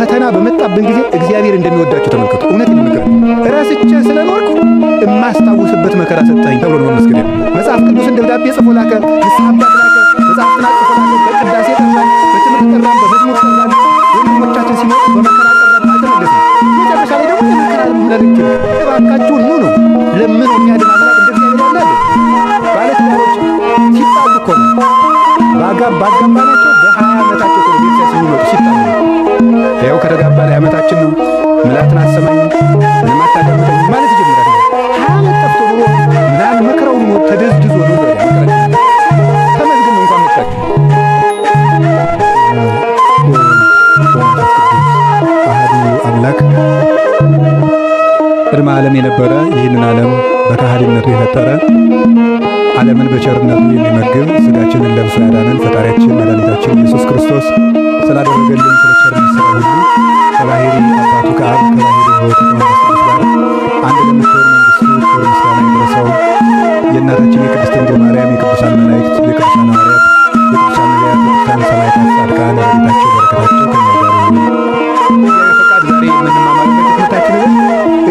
ፈተና በመጣብን ጊዜ እግዚአብሔር እንደሚወዳቸው ተመልከቱ። እውነት ይመከራ ራስቼ ስለኖርኩ የማስታውስበት መከራ ሰጠኝ ተብሎ ነው መስገድ። መጽሐፍ ቅዱስን ደብዳቤ ጽፎ ላከ፣ ንስሐ አባት ላከ፣ መጽሐፍትን ጽፎ ላከ፣ በቅዳሴ ጠራን፣ በትምህርት ጠራን፣ በመዝሙር ጠራን። ወንድሞቻችን ሲመጡ በመከራ ጠራን፣ አልተመለስንም። መጨረሻ ላይ ደግሞ የመከራ ምለልክ እባካችሁን ኑ ነው ለምን የሚያድን አምላክ እንደ እግዚአብሔር ያለ ባለትዳሮች ሲጣሉ እኮ ነው ባጋባናቸው በ20 ዓመታቸው እኮ ቤት ሲመጡ ሲጣሉ ያው ከተጋባ ላይ ዓመታችን ነው ምላትን አሰማኝ ምንም አታዳምጠኝ ማለት ይጀምራል። 20 ዓመት ጠፍቶ ብሎ ምናምን መከራውን ነው ተደዝድዞ ነው ወዲያ ተመዝግን እንኳን መጣችሁ አሐዱ አምላክ ቅድመ ዓለም የነበረ ይህንን ዓለም በካህሊነቱ የፈጠረ ዓለምን በቸርነቱ የሚመግብ ሥጋችንን ለብሶ ያዳነን ፈጣሪያችን መድኃኒታችን ኢየሱስ ክርስቶስ ስላደረገልን ስለ ቸርነት ሥራ ሁሉ ከባሕሪ አባቱ ከአብ ከባሕሪ ሕይወቱ ከመንፈስ ቅዱስ ጋር አንድ ለምትሆን መንግሥቱ ክብር ምስጋና ይድረሰው። የእናታችን የቅድስት ድንግል ማርያም የቅዱሳን መላእክት የቅዱሳን ሐዋርያት የቅዱሳን ነቢያት የቅዱሳን ሰማዕታት ጻድቃን ረድኤታቸው በረከታቸው ከእኛ ጋር ይሁን። ፈቃድ ዛሬ የምንማማርበት ትምህርታችን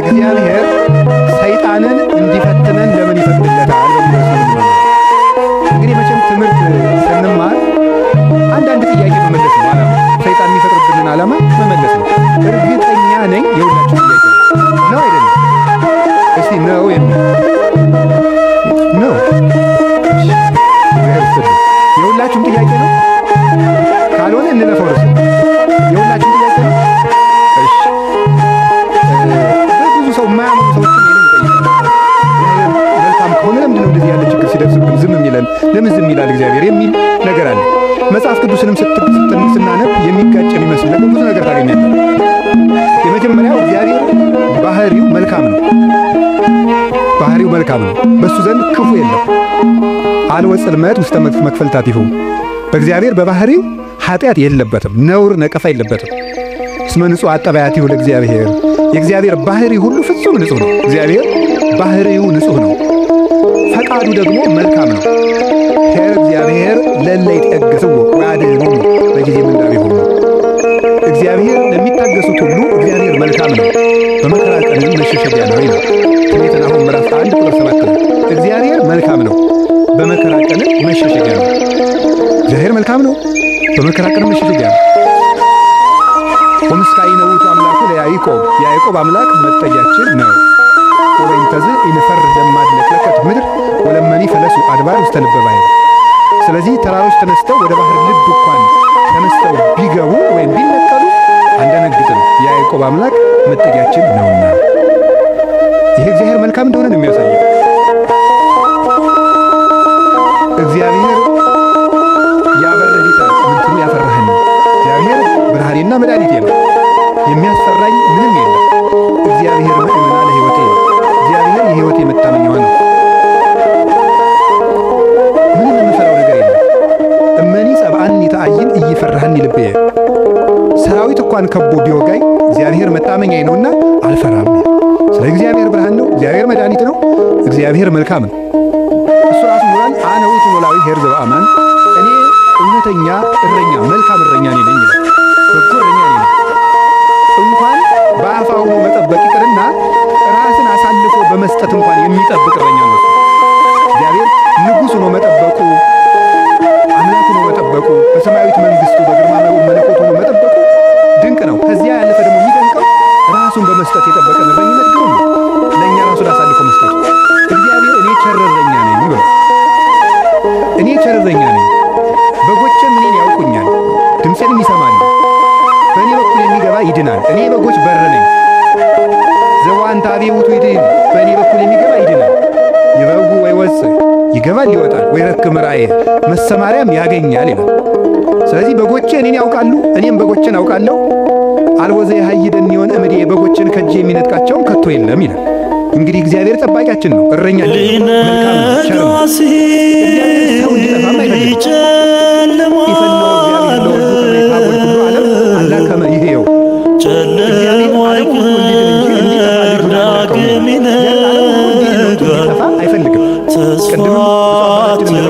እግዚአብሔር ሰይጣንን እንዲፈትነን ለምን ይፈቅድለታል? እንግዲህ መቼም ትምህርት ስንማር አንዳንድ ጥያቄ መመለስ ነው ዓላማ። ሰይጣን የሚፈጥርብንን ዓላማ መመለስ ነው። እርግጠኛ ነኝ የሁላችሁ ጥያቄ ነው አይደለም? እስቲ ነው የሚል ነው የሁላችሁም ጥያቄ ነው። ካልሆነ እንለፈው ርስ የሁላችሁም ጥያቄ ነው። እሺ ብዙ ሰው የማያምኑ ሰዎችን መልካም ከሆነ ለምንድን ነው እንደዚህ ያለ ችግር ሲደርስብን ዝም የሚለን? ለምን ዝም ይላል እግዚአብሔር የሚል ነገር አለ። መጽሐፍ ቅዱስንም ስናነብ የሚጋጭ የሚመስል ነገር ብዙ ነገር ታገኛለን። የመጀመሪያው እግዚአብሔር ባህሪው መልካም ነው። ባህሪው መልካም ነው። በእሱ ዘንድ ክፉ የለም። አልወ ጽልመት ውስተ መክፈልታቲሁ በእግዚአብሔር በባህሪው ኃጢአት የለበትም፣ ነውር ነቀፋ የለበትም። እስመ ንጹሕ አጠባያቲሁ ለእግዚአብሔር የእግዚአብሔር ባህሪ ሁሉ ፍጹም ንጹሕ ነው። እግዚአብሔር ባህሪው ንጹሕ ነው። ፈቃዱ ደግሞ መልካም ነው። ኄር እግዚአብሔር ለእለ ይትዔገሥዎ ወያድኅኖሙ በጊዜ ምንዳቤሆሙ እግዚአብሔር ለሚታገሱት ሁሉ እግዚአብሔር መልካም ነው፣ በመከራ ቀንም መሸሸጊያ ነው ይላል ትንቢተ ናሆም ምዕራፍ 1 ቁጥር 7 ነው። እግዚአብሔር መልካም ነው፣ በመከራ ቀንም መሸሸጊያ ነው። እግዚአብሔር መልካም ነው፣ በመከራ ቀንም መሸሸጊያ ነው። ወምስካኢነ ውእቱ አምላኩ ለያዕቆብ የያዕቆብ አምላክ መጠጊያችን ነው። ወበእንተዝ ኢንፈር ለማድለቅለቀት ምድር ወለመኒ ፈለሱ አድባር ውስተ ልበ ባሕር ስለዚህ ተራሮች ተነስተው ወደ ባህር ልብ እንኳን ተነስተው ቢገቡ ወይም ቢነቀሉ አንደነግጥም፣ የያዕቆብ አምላክ መጠጊያችን ነውና። ይሄ እግዚአብሔር መልካም እንደሆነ ነው የሚያሳየው። እግዚአብሔር ያበረዲተ ምንትኑ ያፈራህን እግዚአብሔር ብርሃኔና መድኃኒቴ ነው፣ የሚያስፈራኝ ምንም የለም። እግዚአብሔር ምእመና ለሕይወቴ ነው። እግዚአብሔር የሕይወቴ መታመኛዋ ነው። ምንም የምፈራው ነገር የለም። እመኒ ጸብአኒ ተአይን እይፈራህኒ ልብየ ሰራዊት እንኳን ከቦ ቢወጋኝ እግዚአብሔር መታመኛዬ ነውና አልፈራም። ስለ እግዚአብሔር ብርሃን ነው። እግዚአብሔር መድኃኒት ነው። እግዚአብሔር መልካም ነው። እሱ ራሱ ሞራል አነ ውእቱ ኖላዊ ኄር ዘበአማን እኔ እውነተኛ እረኛ መልካም እረኛ ነኝ ይላል። በጎ እረኛ ነኝ። እንኳን በአፋ ሆኖ መጠበቅ ይቅርና ራስን አሳልፎ በመስጠት እንኳን የሚጠብቅ እረኛ ነው። እግዚአብሔር ንጉሥ ሆኖ መጠበቁ፣ አምላክ ሆኖ መጠበቁ፣ በሰማያዊት መንግሥቱ በግርማ መለኮት ሆኖ መጠበቁ ድንቅ ነው። ከዚያ ያለፈ ደግሞ የሚደንቀው ራሱን በመስጠት የጠበቀን እረኝነት ግሩም ነው። ለእኛ ራሱን አሳልፎ መስጠቱ እግዚአብሔር እኔ ቸር እረኛ ነኝ ብሎ እኔ ቸር እረኛ ነኝ፣ በጎቼም እኔን ያውቁኛል፣ ድምፄንም ይሰማሉ፣ በእኔ በኩል የሚገባ ይድናል። እኔ በጎች በር ነኝ። ዘወአንተ አብየ ውእቱ ይድኅን በእኔ በኩል የሚገባ ይድናል። ይበጉ ወይወፅእ ይገባል ይወጣል፣ ወይረክም ራእየ መሰማሪያም ያገኛል ይላል። ስለዚህ በጎቼ እኔን ያውቃሉ፣ እኔም በጎቼን አውቃለሁ። አልቦ ዘያሃይደኒ እምኔ በጎቼን ከእጄ የሚነጥቃቸውም ከቶ የለም ይላል። እንግዲህ እግዚአብሔር ጠባቂያችን ነው፣ እረኛችን ነው፣ መልካም ነው፣ ቸር ነው። እግዚአብሔር ሰው እንዲጠፋም አይፈልግም። ይፈነው እግዚአብሔር ለወልዱ ከመ ይታወል ኩሉ ዓለም አላ ከመ ይሕየው እግዚአብሔር ዓለሙ ሁሉ እንዲድን እንጂ እንዲጠፋ ልጁን አልላከውም። እንዲጠፋ አይፈልግም። ቅድም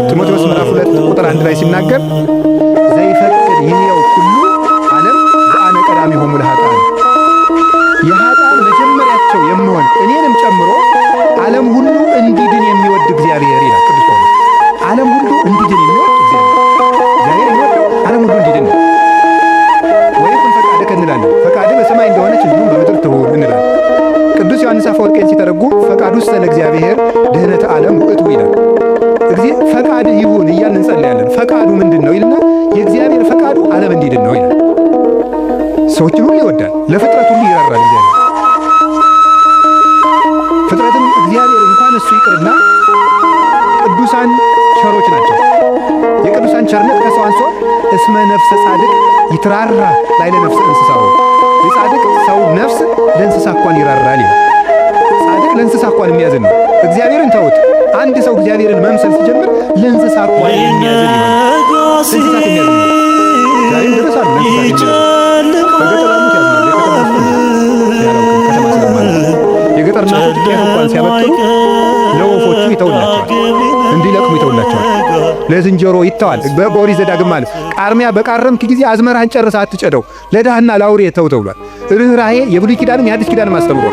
ጢሞቴዎስ ምዕራፍ 2 ቁጥር 1 ላይ ሲናገር ዘይፈቅድ ይሕየው ኩሉ ዓለም ሰዎችን ሁሉ ይወዳል። ለፍጥረት ሁሉ ይራራል እግዚአብሔር። ፍጥረትም እግዚአብሔር እንኳን እሱ ይቅርና ቅዱሳን ቸሮች ናቸው። የቅዱሳን ቸርነት ከሰው አንሶ እስመ ነፍሰ ጻድቅ ይትራራ ላይ ለነፍስ እንስሳው። የጻድቅ ሰው ነፍስ ለእንስሳ እንኳን ይራራል ይላል። ጻድቅ ለእንስሳ እንኳን የሚያዝን ነው። እግዚአብሔርን ተውት። አንድ ሰው እግዚአብሔርን መምሰል ሲጀምር ለእንስሳ እንኳን የሚያዝን ይሆናል። ለእንስሳት የሚያዝን ነው። ዛሬም ድረስ አሉ ለእንስሳት የሚያዝን በገጠር ያሉት ያዝናል። ከተማ ስለማለት የገጠር እናቶች ጤፍ እንኳን ሲያበጥሩ ለወፎቹ ይተውላቸዋል፣ እንዲለቅሙ ይተውላቸዋል። ለዝንጀሮ ይተዋል። በኦሪት ዘዳግም ማለት ቃርሚያ በቃረምክ ጊዜ አዝመራህን ጨርሰህ አትጨደው፣ ለድሃና ለአውሬ ተው ተብሏል። ርኅራኄ የብሉይ ኪዳንም የአዲስ ኪዳንም አስተምሮ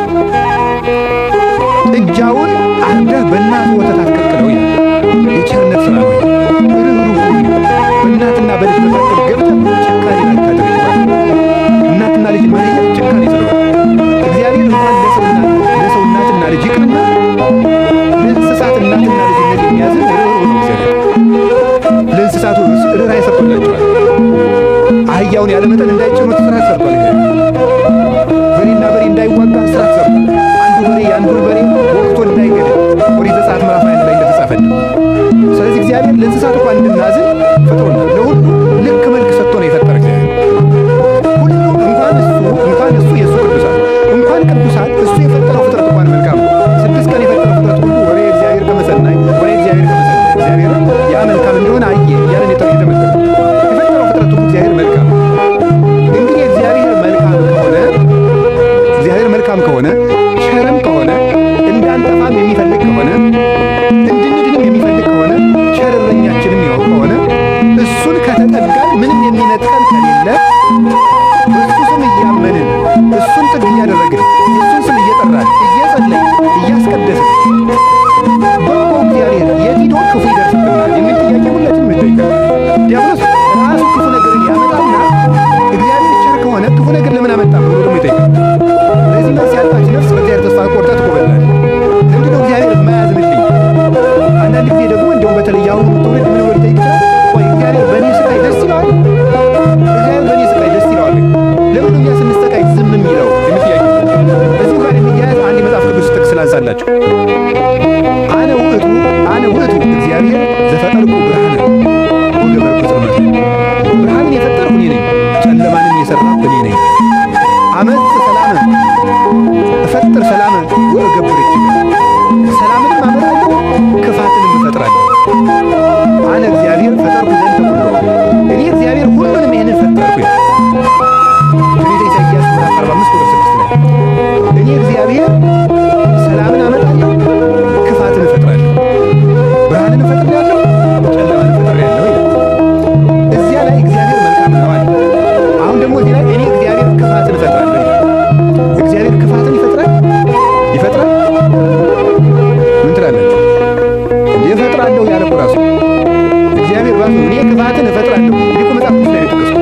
ጥጃውን አርደህ በእናቱ ወተት አትቀቅለው ይላል። የቸርነት ስራ ነው። ርኅሩህ በእናትና በልጅ መካከል ገብተህ ጭካኔ አታድርግ ይባላል። እናትና ልጅ መለየት ጭካኔ ስለሆነ እግዚአብሔር እንኳን ለሰው እናትና ልጅ ይቅርና ለእንስሳት እናትና ልጅነት የሚያዝን ርኅሩህ ነው። እግዚአብሔር ለእንስሳቱ ርኅራኄ ሰርቶላቸዋል። አህያውን ያለ መጠን እንዳይጭኑት ስርዓት ሰርቷል። በሬና በሬ እንዳይዋጋ ስርዓት ሰርቷል። አንዱ በሬ የአንዱን በሬ ወቅቶ እንዳይገድል ኦሪት ዘጸአት ምዕራፍ 20 ላይ እንደተጻፈልን። ስለዚህ እግዚአብሔር ለእንስሳት እንኳን እንድናዝን ፈጥሮናል። ለሁሉ ልክ መልክ ሰጥቶ ነው የፈጠረ እግዚአብሔር። ሁሉም እንኳን እሱ የእሱ ቅዱሳን እንኳን ቅዱሳን እሱ የፈጠረው ፍጥረት እንኳን መልካም ነው። 6 ቀን የፈጠረው ፍጥረት ሁሉ ወሬ እግዚአብሔር ከመሰናይ ወሬ እግዚአብሔር ከመሰናይ እግዚአብሔር ያ መልካም እንደሆነ አየ እያለን የተመለከተ የፈጠረው ፍጥረት ሁሉ እግዚአብሔር መልካም ነው። እንግዲህ እግዚአብሔር መልካም ከሆነ ቸርም ከሆነ እንዳንጠፋም የሚፈልግ ከሆነ እንድንድንም የሚፈልግ ከሆነ ቸር እረኛችንም ይሆን ከሆነ እሱን ከተጠጋን ምንም የሚነጥቀን ከሌለ በእሱ ስም እያመንን እሱን ጥግ እያደረግን የእሱን ስም እየጠራን እየጸለይን እያስቀደስን በጎ እግዚአብሔር የት ሄዶ ክፉ ይደርስብናል የሚል ጥያቄ ሁላችንም ይጠይቃል። ዲያብሎስ ራሱ ክፉ ነገርን ያመጣና እግዚአብሔር ቸር ከሆነ ክፉ ነገር ለምን አመጣ ብሎ ደግሞ ይጠይቃል። ለዚህ መልስ ያጣች ነፍስ በእግዚአብሔር ተስፋ ቆርጣ ትቆበላለች። ለምንድነው እግዚአብሔር የማያዝንልኝ? አንዳንድ ጊዜ ደግሞ እንደውም በተለይ አሁኑ ትውልድ ምን ብሎ ሊጠይቅ ይችላል? ቆይ እግዚአብሔር በእኔ ስቃይ ደስ ይለዋል? እግዚአብሔር በእኔ ስቃይ ደስ ይለዋል? ለምን እኛ ስንሰቃይ ዝም የሚለው የሚል ጥያቄ እዚሁ ጋር የሚያያዝ አንድ የመጽሐፍ ቅዱስ ጥቅስ ላንሳላችሁ። አነ ውእቱ እግዚአብሔር ዘፈጠርኩ ብርሃነ ወገበርኩ ጽልመተ። ብርሃንን የፈጠርኩ እኔ ነኝ፣ ጨለማንም የሰራሁ እኔ ነኝ። አመጽ ሰላም እፈጥር ሰላም ወእገብር ይችላል። ሰላምንም አመጣለሁ ክፋትንም እፈጥራለሁ። አነ እግዚአብሔር ፈጠርኩ ዘንድ ተኩሎ እኔ እግዚአብሔር ሁሉንም ይህንን ፈጠርኩ ይላል ትንቢተ ኢሳይያስ ምዕራፍ 45 ቁጥር 6 ላይ እኔ እግዚአብሔር ሰላምን አመጣለሁ ክፋትን እፈጥራለሁ፣ ብርሃንን እፈጥራለሁ ጨለማን እፈጥራለሁ ይላል። እዚያ ላይ እግዚአብሔር መልካም ነው አለ። አሁን ደግሞ እዚህ ላይ እኔ እግዚአብሔር ክፋትን እፈጥራለሁ ይላል። እግዚአብሔር ክፋትን ይፈጥራል? ምን ትላላችሁ? እፈጥራለሁ ያለ እኮ ራሱ እግዚአብሔር ራሱ እኔ ክፋትን እፈጥራለሁ። እንዲህ እኮ መጽሐፍ ቅዱስ ላይ የተጠቀሰው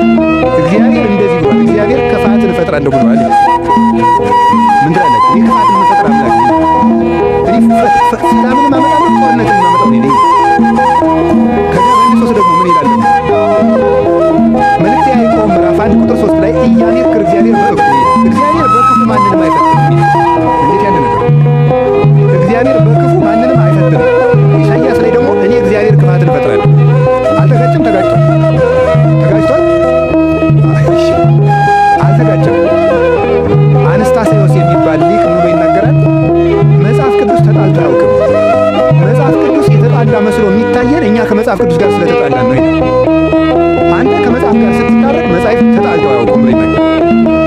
እግዚአብሔር እንደዚህ ብሏል። እግዚአብሔር ክፋትን እፈጥራለሁ ብሏል። ምን ትላላችሁ? እኔ ክፋትን እፈጥር አምላክ ነኝ። እኔ ሰላምን ማመጣለሁ ጦርነትን ማመጣው እኔ ነኝ። ከዛ በእንዲህ ሶስት ደግሞ ምን ይላል? መልእክተ ያዕቆብ ምዕራፍ 1 ቁጥር 3 ላይ ኢያሜክር እግዚአብሔር በእኩል እግዚአብሔር በክፉ ማንንም አይፈትንም። እንዴት ያለ ነገር! እግዚአብሔር በክፉ ማንንም አይፈትንም። ኢሳይያስ ላይ ደግሞ እኔ እግዚአብሔር ክፋትን እፈጥራለሁ። አልተጋጨም? ተጋጭቷል። አልተጋጨም። አንስታሴዎስ የሚባል ሊቅ ብሎ ይናገራል። መጽሐፍ ቅዱስ ተጣልቶ አያውቅም። መጽሐፍ ቅዱስ የተጣላ መስሎ የሚታየን እኛ ከመጽሐፍ ቅዱስ ጋር ስለተጣላን ነው። አንተ ከመጽሐፍ ጋር ስትታረቅ መጽሐፍ ተጣልተው አያውቁም ብሎ ይናገራል።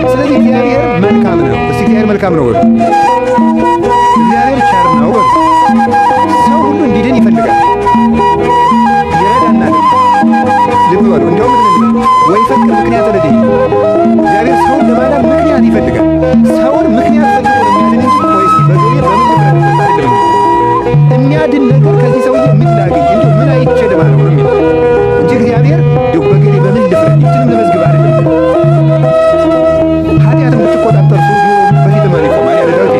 ስለዚህ እግዚአብሔር መልካም ነው። እስቲ እግዚአብሔር መልካም ነው በሉ። እግዚአብሔር ቸር ነው በሉ። ሰው ሁሉ እንዲድን ይፈልጋል፣ ይረዳናል። ልብ በሉ። እንዲያውም ወይ ፈቅር ምክንያት ለድኅ እግዚአብሔር ሰውን ለማዳን ምክንያት ይፈልጋል። ሰውን ምክንያት ፈልጎ የሚያድን እንጂ ወይስ በገሌ በምን ልፍረድ አይደለም። የሚያድን ነገር ከዚህ ሰውዬ ምን ላገኝ እንዲሁ ምን አይቼ ልማለው ነው የሚለው እንጂ እግዚአብሔር እንዲሁ በገሌ በምን ልፍረድ ይችንም ለመዝግብ አይደለም። ኃጢአትን ብትቆጣጠር በፊት ማን ይቆማል? ያለ ዳዊት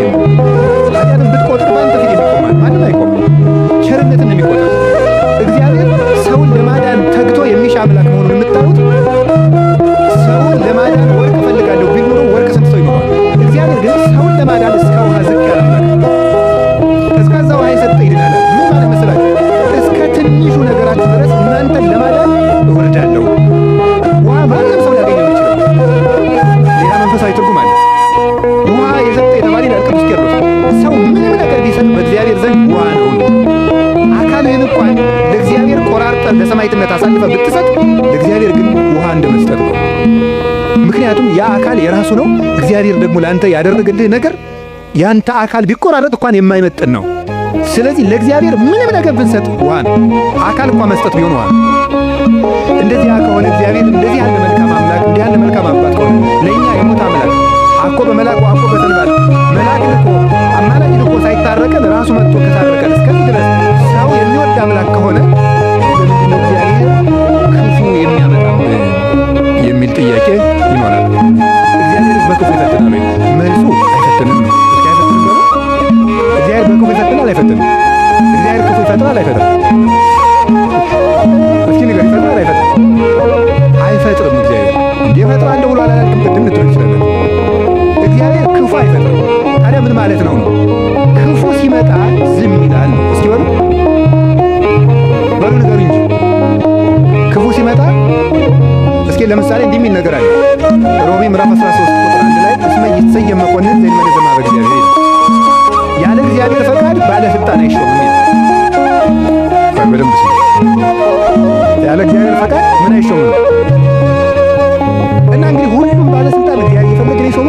ለመስዋዕትነት አሳልፈ ብትሰጥ ለእግዚአብሔር ግን ውሃ እንደ መስጠት ነው። ምክንያቱም ያ አካል የራሱ ነው። እግዚአብሔር ደግሞ ለአንተ ያደረገልህ ነገር ያንተ አካል ቢቆራረጥ እንኳን የማይመጥን ነው። ስለዚህ ለእግዚአብሔር ምንም ነገር ብንሰጥ ውሃ ነው። አካል እንኳን መስጠት ቢሆን ውሃ ነው። እንደዚህ ከሆነ እግዚአብሔር እንደዚህ ያለ መልካም አምላክ እንዲህ ያለ መልካም አባት ከሆነ ለእኛ የሞት አምላክ አኮ በመላኩ አኮ በተንባል መልአክ ልኮ አማላጅ ልኮ ሳይታረቀን ራሱ መጥቶ ከታረቀን እስከዚህ ድረስ ሰው የሚወድ አምላክ ከሆነ ለምንድነው እግዚአብሔር ክፉ የሚያመጣብን የሚል ጥያቄ ይኖራል። እግዚአብሔር በክፉ ይፈትናል ወይ? መልሱ አይፈትንም ነው። እግዚአብሔር በክፉ ይፈትናል አይፈትንም? እግዚአብሔር ክፉ ይፈጥራል አይፈጥርም? እስኪ ንገር፣ ይፈጥራል አይፈጥርም? አይፈጥርም። እግዚአብሔር እንዴ እፈጥራለሁ ብሎ አላልክም? ቅድም ልትሉ ይችላል። እግዚአብሔር ክፉ አይፈጥርም። ታዲያ ምን ማለት ነው? ክፉ ሲመጣ ዝም ይላል። እስኪ በሉ ንገሩ እንጂ ክፉ ሲመጣ እስኪ ለምሳሌ እንዲህ የሚል ነገር አለ። ሮሜ ምዕራፍ 13 ቁጥር 1 ላይ እስመ ይትሰየም መኮንን ዘይመነ ዘማበ እግዚአብሔር ይላል። ያለ እግዚአብሔር ፈቃድ ባለስልጣን አይሾምም ይላል። በደንብ ያለ እግዚአብሔር ፈቃድ ምን አይሾምም? እና እንግዲህ ሁሉም ባለስልጣን እግዚአብሔር የፈለገን ይሾሙ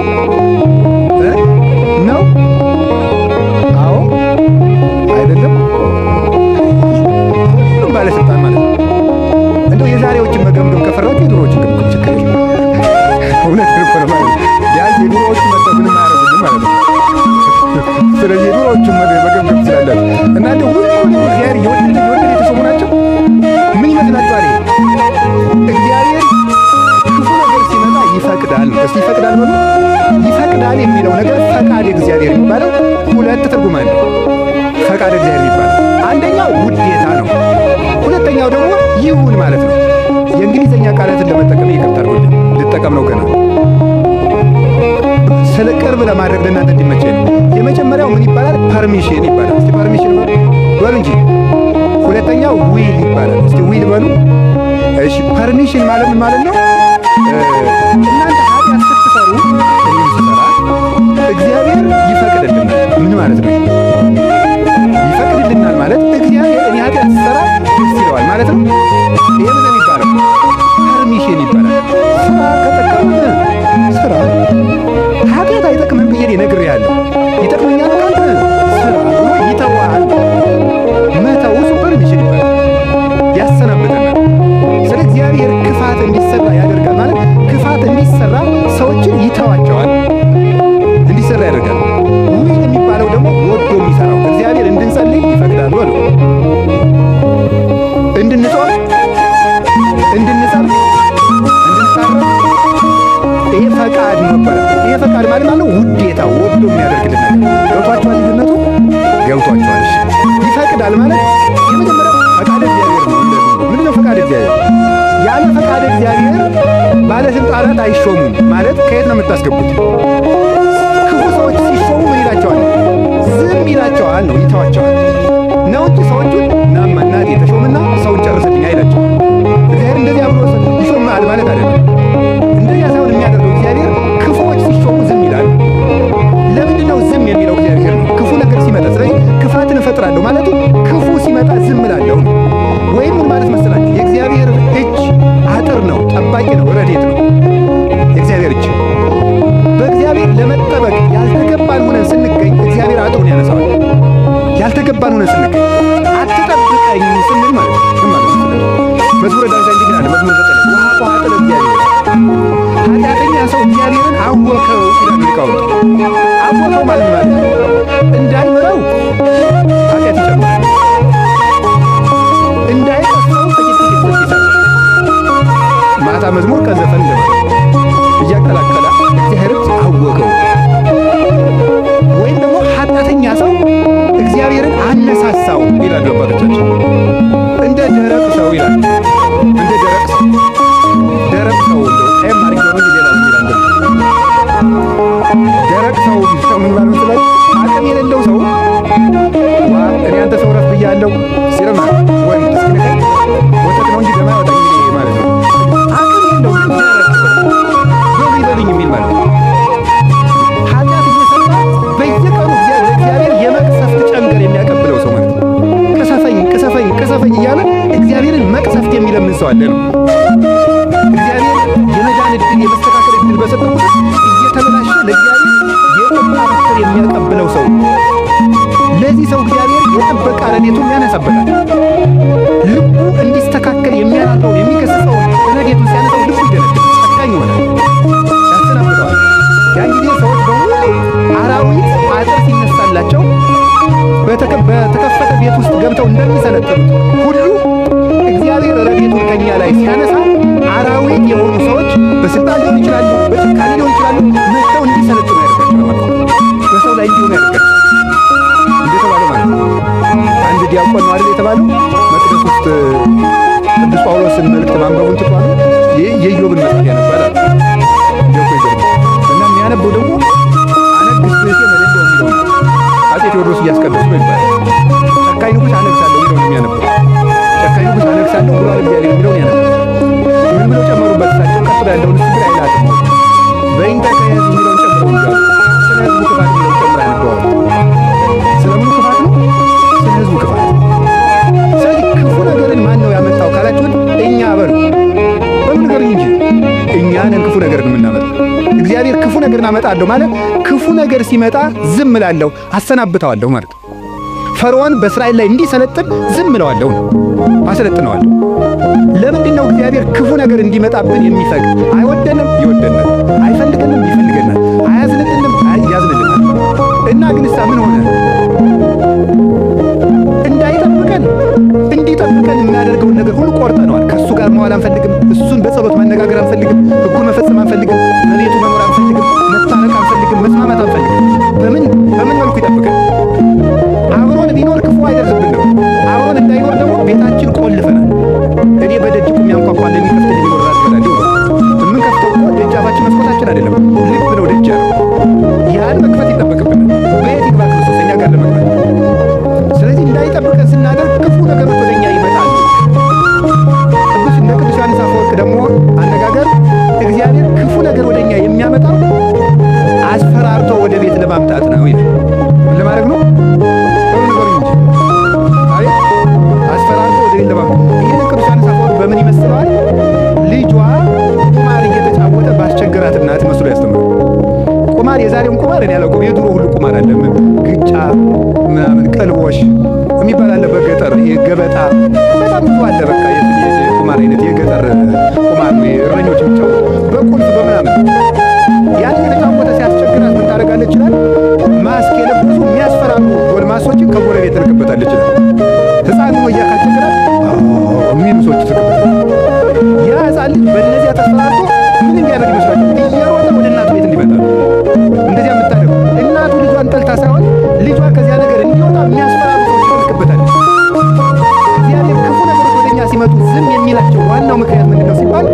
ነው? አዎ አይደለም? ሁሉም ባለስልጣን ማለት ነው። እንደው የዛሬዎችን መገምገም ከፈራችሁ የድሮዎችን ገምገም፣ ችግር የለም። እውነት ነው ማለት ነው። ቢያንስ የድሮዎቹ መጥተው ምንም አያደርጉልም ማለት ነው። ስለዚህ የድሮዎቹን መገምገም ትችላላችሁ። እና እንደው ሁሉንም እግዚአብሔር የወደደ የተሾሙ ናቸው። ምን ይመስላችኋል? እግዚአብሔር ክፉ ነገር ሲመጣ ይፈቅዳል። እስቲ ይፈቅዳል በሉ። ይፈቅዳል የሚለው ነገር ፈቃድ እግዚአብሔር የሚባለው ሁለት ትርጉም አለ። ፈቃድ እግዚአብሔር የሚባለው አንደኛው ውዴታ ነው። ሁለተኛው ደግሞ ይሁን ማለት ነው። የእንግሊዝኛ ቃላትን ለመጠቀም ይቅርታ አድርጉልኝ፣ ልጠቀም ነው ገና ስለ ቅርብ ለማድረግ ለእናንተ እንዲመቸኝ ነው። የመጀመሪያው ምን ይባላል? ፐርሚሽን ይባላል። እስቲ ፐርሚሽን በሉ እንጂ። ሁለተኛው ዊል ይባላል። እስቲ ዊል በሉ። እሺ ፐርሚሽን ማለት ምን ማለት ነው? እናንተ ኃጢአት ስትሰሩ እኔም ስሰራ እግዚአብሔር ይፈቅድልናል። ምን ማለት ነው? ይፈቅድልናል ማለት እግዚአብሔር እኔ ኃጢአት ስሰራ ደስ ይለዋል ማለት ነው። ይሄ ምን የሚባለው? ፐርሚሽን ይባላል። ስራ ከጠቀመ ስራ፣ ኃጢአት አይጠቅምም ብዬ ነግሬሃለሁ። ይጠቅመኛል ካልክ ስራ ብሎ ይተዋል። መተው እሱ ፐርሚሽን ይባላል። ያሰናብተናል። ስለ እግዚአብሔር ክፋት እንዲሰራ ያደርጋል ማለት ክፋት እንዲሰራ ሰዎችን ይተዋቸዋል፣ እንዲሰራ ያደርጋል። ዊል የሚባለው ደግሞ ወዶ የሚሰራው እግዚአብሔር እንድንጸልይ ይፈቅዳል አሉ። እንድንጾም፣ እንድንጸልይ፣ እንድንታረቅ ይሄ ፈቃድ ነው ይባላል። ይሄ ፈቃድ ማለት ነው ውዴታ፣ ወዶ የሚያደርግልን ነገር። ገብቷችኋል? ልዩነቱ ገብቷችኋል? እሺ ይፈቅዳል ማለት የመጀመሪያው ፈቃድ እግዚአብሔር ነው። ምንድን ነው ፈቃድ እግዚአብሔር? ያለ ፈቃድ እግዚአብሔር ባለስልጣናት አይሾሙም ማለት ከየት ነው የምታስገቡት? ክፉ ሰዎች ሲሾሙ ምን ይላቸዋል? ዝም ይላቸዋል ነው፣ ይተዋቸዋል ነው እንጂ ሰዎቹን ናማ እናቴ ተሾምና ሰውን ጨርስልኝ አይላቸው። እግዚአብሔር እንደዚህ አብሮ ይሾማል ማለት አይደለም። እንደዚያ ሳይሆን የሚያደርገው እግዚአብሔር ክፉዎች ሲሾሙ ዝም ይላል። ለምንድን ነው ዝም የሚለው? እግዚአብሔር ነው ክፉ ነገር ሲመጣ። ስለዚህ ክፋትን እፈጥራለሁ ማለቱ ክፉ ሲመጣ ዝም እላለሁ ነው። ወይም ምን ማለት መሰላችሁ? የእግዚአብሔር እጅ አጥር ነው፣ ጠባቂ ነው፣ ረድኤት ነው። የእግዚአብሔር እጅ በእግዚአብሔር ለመጠበቅ ያልተገባን ሆነን ስንገኝ እግዚአብሔር አጥሩን ያነሳዋል። ያልተገባን ሆነን ስንገኝ አትጠብቀኝ ስንል ማለት ነው። ምን ማለት ነው? መዝሙረ ዳዊት እንዲህ ይላል። መዝሙር 9 ውሃ ቋጥር እግዚአብሔር ኃጢአተኛ ሰው እግዚአብሔርን አወከው ይላል ሊቃውንት። አወከው ማለት ማለት ነው እንዳይምረው ኃጢአት ይጨምራል፣ እንዳይቀሰው ጥቂት ይሰራል። ማታ መዝሙር ከዘፈን እያቀላቀላ እግዚአብሔርን አወከው። ወይም ደግሞ ኃጢአተኛ ሰው እግዚአብሔርን አነሳሳው ይላሉ አባቶቻችን። እንደ ደረቅ ሰው ይላል። እንደ ደረቅ ሰው ደረቅ ሰው እንደው ማሪክ ነው ይላል ይላል። ደረቅ ሰው ምን ማለት ነው? አቅም የሌለው ሰው እኔ አንተ ሰው ታስታውሰዋለህ ነው። እግዚአብሔር የመዳን ዕድል የመስተካከል ዕድል በሰጠው ቁጥር እየተበላሸ ለእግዚአብሔር የጠበቃ ምክር የሚያቀብለው ሰው ለዚህ ሰው እግዚአብሔር የጠበቃ ረድኤቱን ያነሳበታል። ልቡ እንዲስተካከል የሚያራራው የሚገስጸው ረድኤቱን ሲያነሳው ልቡ ይደነድናል፣ ጨካኝ ይሆናል፣ ያሰናብተዋል። ያን ጊዜ ሰዎች በሙሉ አራዊት አጥር ሲነሳላቸው በተከፈተ ቤት ውስጥ ገብተው እንደሚሰለጥኑት ሁሉ እግዚአብሔር ረድኤቱን ከኛ ላይ ሲያነሳ አራዊት የሆኑ ሰዎች በስልጣን ሊሆን ይችላሉ፣ በጭካኔ ሊሆን ይችላሉ፣ መጥተው እንዲሰለጥኑ ያደርጋቸዋል። በሰው ላይ እንዲሆኑ ያደርጋቸዋል። እንደተባለ ማለት ነው። አንድ ዲያቆን ነው አይደል የተባለው መቅደስ ውስጥ ቅዱስ ጳውሎስን መልእክት ማንበቡን ትቷል። የኢዮብን መጽሐፍ ያነባል እንደኮ ይገርም እና የሚያነበው ደግሞ አነግሥ ብእሴ መለለው የሚለው አፄ ቴዎድሮስ እያስቀደሱ ነው ይባላል። ጨካኝ ንጉሥ አነግሳለሁ የሚለውን የሚያነበው ጨካኝ ንጉሥ አነግሳለሁ ብሏል እግዚአብሔር የሚለውን ያነበው ምን ብለው ጨመሩበት እሳቸው ቀጥሎ ያለውን እሱ ግን አይላትም በይንተ ከሕዝብ የሚለውን ጨምረው ይዛሉ። ስለ ሕዝቡ ክፋት የሚለውን ጨምረው ያነበዋል። ስለምኑ ክፋት ነው? ስለ ሕዝቡ ክፋት። ስለዚህ ክፉ ነገርን ማን ነው ያመጣው ካላችሁን እኛ በሉ ንገሩኝ እንጂ እኛ ነን ክፉ ነገርን የምናመጣው። እግዚአብሔር ክፉ ነገርን አመጣለሁ ማለት ክፉ ነገር ሲመጣ ዝም እላለሁ አሰናብተዋለሁ ማለት ነው። ፈርዖን በእስራኤል ላይ እንዲሰለጥን ዝም እለዋለሁ ነው፣ አሰለጥነዋለሁ። ለምንድን ነው እግዚአብሔር ክፉ ነገር እንዲመጣብን የሚፈቅድ? አይወደንም፣ ይወደናል። አይፈልገንም፣ ይፈልገናል። አያዝንልንም፣ ያዝንልናል። እና ግንሳ ምን ሆነ? እንዳይጠብቀን እንዲጠብቀን የሚያደርገውን ነገር ሁሉ ቆርጠነዋል። ከእሱ ጋር መዋል አንፈልግም። እሱን በጸሎት ማነጋገር አንፈልግም። ሕጉን መፈጸም አንፈልግም። በቤቱ መኖር አንፈልግም። መታረቅ አንፈልግም። መስማማት አንፈልግም። በምን መልኩ ይጠብቀን? አብሮን ቢኖር ክፉ አይደርስብንም። አብሮን እንዳይኖር ደግሞ ቤታችን ቆልፈናል። እኔ በደጅ ቁሜ አንኳኳ ለሚከፍት ሊኖር ራስ በላዲ የምንከፍተው እኮ ደጃፋችን መስኮታችን አይደለም፣ ልብ ነው ደጃ ነው። ያን መክፈት ይጠበቅብናል። በየት ይግባ ክርስቶስ እኛ ጋር ለመግባት? ስለዚህ እንዳይጠብቀን ስናደርግ ክፉ ነገሮች ወደኛ ይመጣሉ። እንደ ቅዱስ ዮሐንስ አፈወርቅ ደግሞ አነጋገር እግዚአብሔር ክፉ ነገር ወደኛ የሚያመጣው አስፈራርቶ ወደ ቤት ለማምጣት ነው ይላል። ምን ለማድረግ ነው? ነገር እንጂ አይ አስፈራርቶ ወደ ቤት ለማምጣት። ይሄን ቅዱስ ዮሐንስ አፈወርቅ በምን ይመስለዋል? ልጇ ቁማር እየተጫወተ ባስቸገራት እናት መስሎ ያስተምራል። ቁማር የዛሬውን ቁማር እኔ ያለው የድሮ ሁሉ ቁማር አለ። ግጫ ምናምን ቀልቦሽ የሚባል አለ በገጠር የገበጣ በጣም ብዙ አለ። በቃ የቁማር አይነት የገጠር ቁማር ነው። እረኞች የሚጫወቱ በቁልፍ በምናምን ያን የተጫወተ ሲያስቸግራት ምን ታደርጋለች ይችላል? ማስክ የለበሱ የሚያስፈራሩ ጎልማሶችን ከጎረቤት ትልክበታለች ይችላል። ሕፃን ነው እያካቸግራት የሚሉ ሰዎች ትልክበታለች። ያ ሕፃን ልጅ በእነዚያ ተስፈራርቶ ምን እንዲያደርግ ይመስላል? እየሮጠ ወደ እናቱ ቤት እንዲመጣ እንደዚያ የምታደርግ እናቱ ልጇን ጠልታ ሳይሆን ልጇ ከዚያ ነገር እንዲወጣ የሚያስፈራሩ ሰዎች ትልክበታለች። እግዚአብሔር ክፉ ነገሮች ወደኛ ሲመጡ ዝም የሚላቸው ዋናው ምክንያት ምንድን ነው ሲባል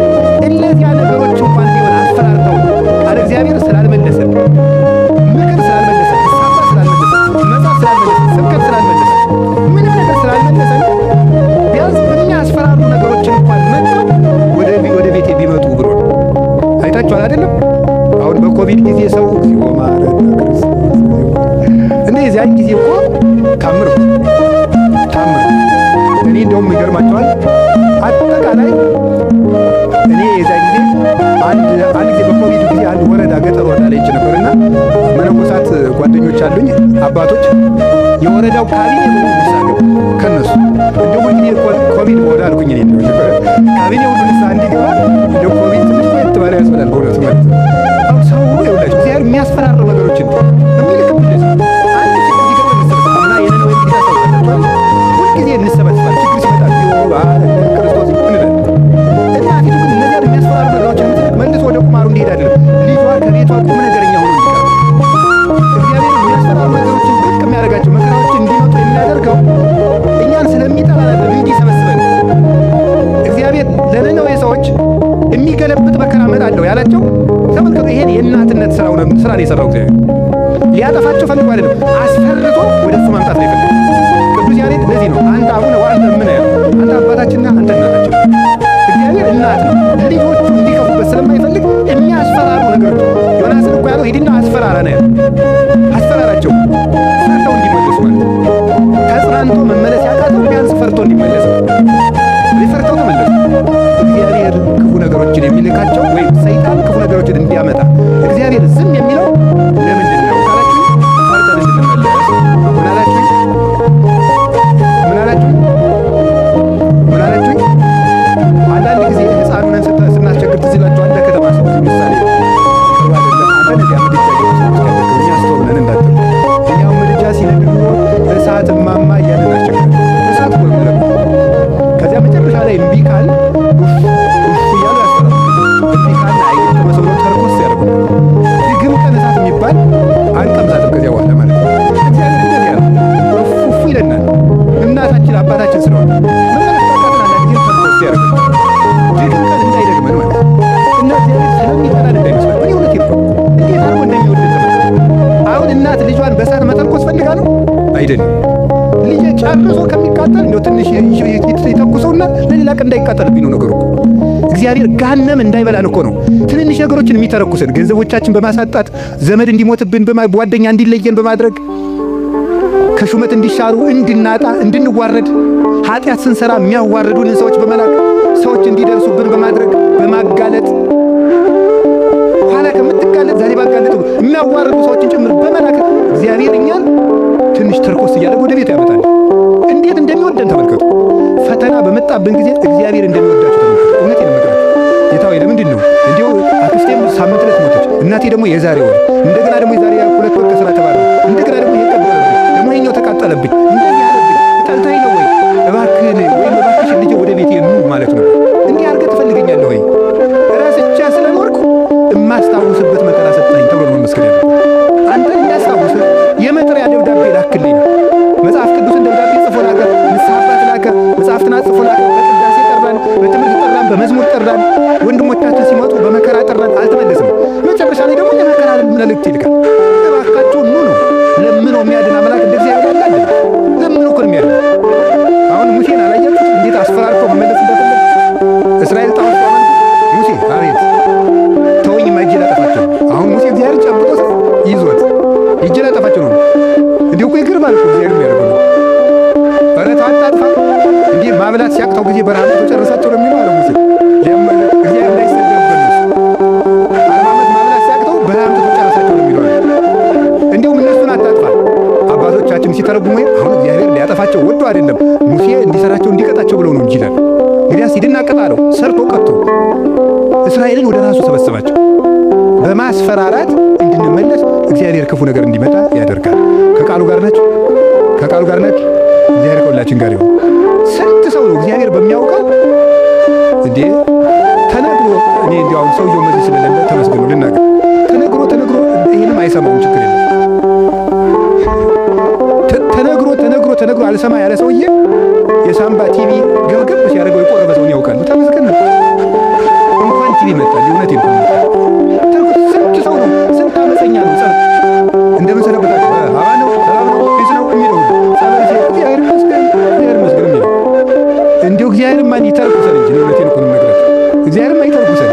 እነዚያ ነገሮች እንኳን ቢሆን አስፈራርተው ቃለ እግዚአብሔር ስላልመለሰን፣ ምክር ስላልመለሰን፣ ሀሳባ ስላልመለሰን፣ መጽሐፍ ስላልመለሰን፣ ስብከት ስላልመለሰን፣ ምንም ነገር ስላልመለሰን ቢያንስ የሚያስፈራሩ ነገሮችን እንኳን መጥተው ወደ ቤቴ ቢመጡ ብሎ አይታችኋል አይደለም? አሁን በኮቪድ ጊዜ ሰው እግዚኦ ማረነ ክርስቶስ እንዴ ያን ጊዜ እኮ ታምር እኔ እንደውም ይገርማቸዋል። አጠቃላይ እኔ የዛ ጊዜ አንድ ጊዜ በኮቪድ ጊዜ አንድ ወረዳ ገጠር ወረዳ ላይ ነበርና መነኮሳት ጓደኞች አሉኝ አባቶች የወረዳው ካቢኔ ሁሉ ንሳገው ከነሱ እንደው እንግዲህ ኮቪድ ወዳ አልኩኝ እኔ እንደው ካቢኔ ሁሉ ንሳ እንዲገባ እንደው ኮቪድ ትንሽ ቆየት ባለ ያስበላል በእውነቱ ማለት ነው። ሰው ይኸውላችሁ እግዚአብሔር የሚያስፈራሩ ነገሮችን የሚልክብን አንድ ችግር ሲገባ እንሰበሰባልና የነነዌ እንግዲህ ሰው ተጠርቷል። ሁልጊዜ እንሰበሰባል። ችግር ሲመጣ ክርስቶስ እንላለን። እናቲቱ ግን እነዚያ የሚያስፈራሩ ነገሮችን መልሶ ወደ ቁማሩ እንዲሄድ አይደለም። ልጇ ከቤቷ ቁም ነገረኛ ሆኖ እንዲቀር እግዚአብሔር የሚያስፈራሩ ነገሮችን ብቅ የሚያደርጋቸው መከራዎችን እንዲመጡ የሚያደርገው እኛን ስለሚጠላ ነበር እንዲሰበስበን። እግዚአብሔር ለነነዌ ሰዎች የሚገለብጥ መከራ እመጣለሁ ያላቸው ተመልከቱ። ይሄን የእናትነት ስራ ነው የሰራው እግዚአብሔር። ሊያጠፋቸው ፈልጎ አይደለም፣ አስፈርቶ ወደ እሱ ማምጣት ነው የፈለገው። ቅዱስ ያሬድ ለዚህ ነው አንተ አቡነ ወአንተ እምነ ያለው። አንተ አባታችንና አንተ እናታችን። እግዚአብሔር እናት ነው። ልጆቹ እንዲከፉበት ስለማይፈልግ የሚያስፈራሩ ነገሮች ዮናስን እኮ ያለው ሂድና አስፈራራ ነው ያለው። አስፈራራቸው ፈርተው እንዲመለሱ ማለት ነው። ተጽናንቶ መመለስ ያቃተው ቢያንስ ፈርቶ እንዲመለስ ፈርተው ተመለሱ። እግዚአብሔር ዝም የሚለው ለምንድን ነው ካላችሁ ፈርተን እንድንመለስ። ምን አላችሁ? አንዳንድ ጊዜ ሕፃን ሆነን ስናስቸግር ትዝ ይላችኋል። ለከተማ ሰው ምሳሌ ቅርብ አይደለም። አንተ ነዚያ ምድጃ እኛ አስተውለን እንዳትሉ እኛው ምድጃ ሲነድ እሳት ማማ እያለን እናስቸግር እሳት ነው ምንለ ከዚያ መጨረሻ ላይ እምቢ ካል እያሉ ያስፈራል። እምቢ ካል አይን ተመሰሎ ተርኮስ ያደርጉናል። ግን ቀን እሳት የሚባል አንቀምሳትም ከዚያ በኋላ ማለት ነው። እግዚአብሔር እንደዚህ ያለ እፉ ይለናል። እናታችን አባታችን ስለሆነ መመለስታትን አንዳንድ ጊዜ ተርኮስ ያደርጉናል። ግን ቀን እንዳይደግመን ማለት ነው። እና እግዚአብሔር ስለሚጠላን እንዳይመስላል። ምን እውነት ይልቀው እንዴት አርጎ እንደሚወድ ተመልከቱ። አሁን እናት ልጇን በእሳት መተርኮስ ፈልጋ ነው አይደለም። ልጅ ጨርሶ ከሚቃጠል እንደው ትንሽ ይተኩሰውና ለሌላ ቀን እንዳይቃጠልብኝ ነው ነገሩ እኮ። እግዚአብሔር ገሃነም እንዳይበላን እኮ ነው ትንንሽ ነገሮችን የሚተረኩሰን። ገንዘቦቻችን በማሳጣት ዘመድ እንዲሞትብን፣ ጓደኛ እንዲለየን በማድረግ ከሹመት እንዲሻሩ፣ እንድናጣ፣ እንድንዋረድ፣ ኃጢአት ስንሰራ የሚያዋርዱንን ሰዎች በመላክ ሰዎች እንዲደርሱብን በማድረግ በማጋለጥ ኋላ ከምትጋለጥ ዛሬ ባጋለጡ የሚያዋርዱ ሰዎችን ጭምር በመላክ እግዚአብሔር እኛን ትንሽ ተርኮስ እያደረገ ወደ ቤቱ ያመጣል። እንዴት እንደሚወደን ተመልከቱ። ፈተና በመጣብን ጊዜ እግዚአብሔር እንደሚወዳችሁ ተመልከቱ። እውነቴን ነው የምነግራችሁ። ጌታ ሆይ ለምንድን ነው እንዲሁ አክስቴም ሳምንት ዕለት ሞተች፣ እናቴ ደግሞ የዛሬ ወር፣ እንደገና ደግሞ የዛሬ 2 ወር ከስራ ተባረረ፣ እንደገና ደግሞ ይቀበለብኝ፣ ደግሞ ይሄኛው ተቃጠለብኝ፣ እንደዚህ ያለብኝ ጠልታኝ ነው ወይ እባክህን ወይም እባክሽን ልጄ ወደ ቤቴ ኑ ማለት ነው። እንዲህ አድርገህ ትፈልገኛለህ ወይ? ራስቻ ስለኖርኩ የማስታውስበት መከራ ሰጠኝ ተብሎ ነው መመስገን ያለብህ። አንተን የሚያስታውስህ የመጥሪያ ደብዳቤ ላክልኝ ነው። መጽሐፍ ቅዱስን ደብዳቤ ጽፎ ላከ፣ ንስሐ አባት ላከ፣ መጽሐፍትን ጽፎ ላከ። በቅዳሴ ጠራን፣ በትምህርት ጠራን፣ በመዝሙር ጠራን፣ ወንድሞቻችን ሲመጡ በመከራ ጠራን፣ አልተመለስም። መጨረሻ ላይ ደግሞ የመከራ መልእክት ይልካል። እባካችሁ ኑ ነው። ለምኖ የሚያድን አምላክ እንደ እግዚአብሔር ያለ አለ? ለምኖ እኮ ነው የሚያድን። አሁን ሙሴን አላያችሁት እንዴት አስፈራርቶ መመለስ እንደፈለገ? እስራኤል ጣዖት ሲያመልኩ ሙሴ አቤት ተወኝማ እጄ ላጠፋቸው። አሁን ሙሴ እግዚአብሔር ጨብጦት ይዞት እጄ ላጠፋቸው ነው። እንዲሁ እኮ ይገርማል እኮ እግዚአብሔር የሚያደርገው ነው። ኧረ ታጣጥፋ እንዲህ ማብላት ሲያቅተው ጊዜ በረሃ ጨረሳቸው ነው የሚለው አለ ሙሴ። እግዚአብሔር እንዳይሰደብበት ነው። 40 ዓመት ማብላት ሲያቅተው በረሃ ጨረሳቸው ነው የሚለው። እንዲሁም እነሱን አታጥፋ አባቶቻችን ሲተረጉሙ አሁን እግዚአብሔር ሊያጠፋቸው ወዶ አይደለም ሙሴ እንዲሰራቸው እንዲቀጣቸው ብለው ነው እንጂ ይላል። እንግዲያስ ሂድና ቅጣ አለው። ሰርቶ ቀጥቶ እስራኤልን ወደ ራሱ ሰበሰባቸው። በማስፈራራት እንድንመለስ እግዚአብሔር ክፉ ነገር እንዲመጣ ያደርጋል። ከቃሉ ጋር ናቸው። ከቃሉ ጋር ናቸው። እግዚአብሔር ከሁላችን ጋር ይሁን። ስንት ሰው ነው እግዚአብሔር በሚያውቀው እንዴ ተነግሮ እኔ እንዲያውም ሰውየው መዚህ ስለሌለ ተመስገኑ ልናገር ተነግሮ ይህንም አይሰማውም። ችግር የለም። ተነግሮ አልሰማ ያለ ሰውዬ የሳምባ ቲቪ ገብገብ ሲያደርገው የቆረበ ሰውን ያውቃል። ተመስገን ነው። እንኳን ቲቪ መጣል እውነቴን ነው። ስንት ሰው ነው ስንት አመፀኛ ነው ጸሎት እንደምን ሰነበታችሁ አባ ነው ሰላም ነው ፊስ ነው የሚለው ጸሎት እግዚአብሔር ይመስገን የሚለው እንዲሁ እግዚአብሔር ማን ይተርኩሰን እንጂ እውነቴን እኮ ነው የምነግራችሁ። እግዚአብሔር ማን ይተርኩሰን።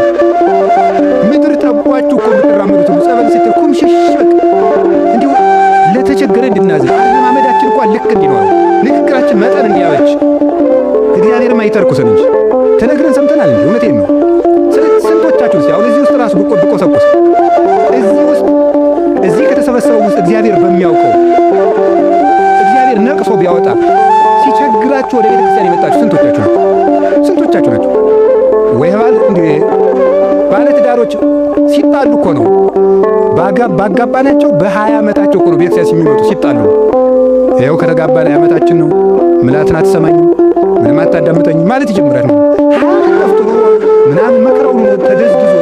ምድር ጠቧችሁ እኮ የምትራመዱት ጸበል ስትል ኩምሽሽ በቃ እንዲሁ ለተቸገረ እንድናዝን አለማመዳችን እንኳን ልክ እንዲኖረው ንግግራችን መጠን እንዲያበጅ እግዚአብሔር ማን ይተርኩሰን እንጂ ተነግረን ሰምተናል እንጂ እውነቴን ነው። ስንቶቻችሁ ሲያው እዚህ ውስጥ ራሱ ብቆሰቆስ እዚህ ከተሰበሰበው ውስጥ እግዚአብሔር በሚያውቀው እግዚአብሔር ነቅሶ ቢያወጣ ሲቸግራችሁ ወደ ቤተክርስቲያን የመጣችሁ ስንቶቻችሁ ናቸው? ወይ ባለ ትዳሮች ሲጣሉ እኮ ነው ባጋባናቸው በ20 ዓመታቸው እኮ ነው ቤተክርስቲያን የሚመጡ ሲጣሉ። ይኸው ከተጋባ ላይ ዓመታችን ነው። ምላትን አትሰማኝም፣ ምንም አታዳምጠኝም ማለት ይጀምራል። ጠፍጥሮ ምናምን መከራውን ተደዝድዞ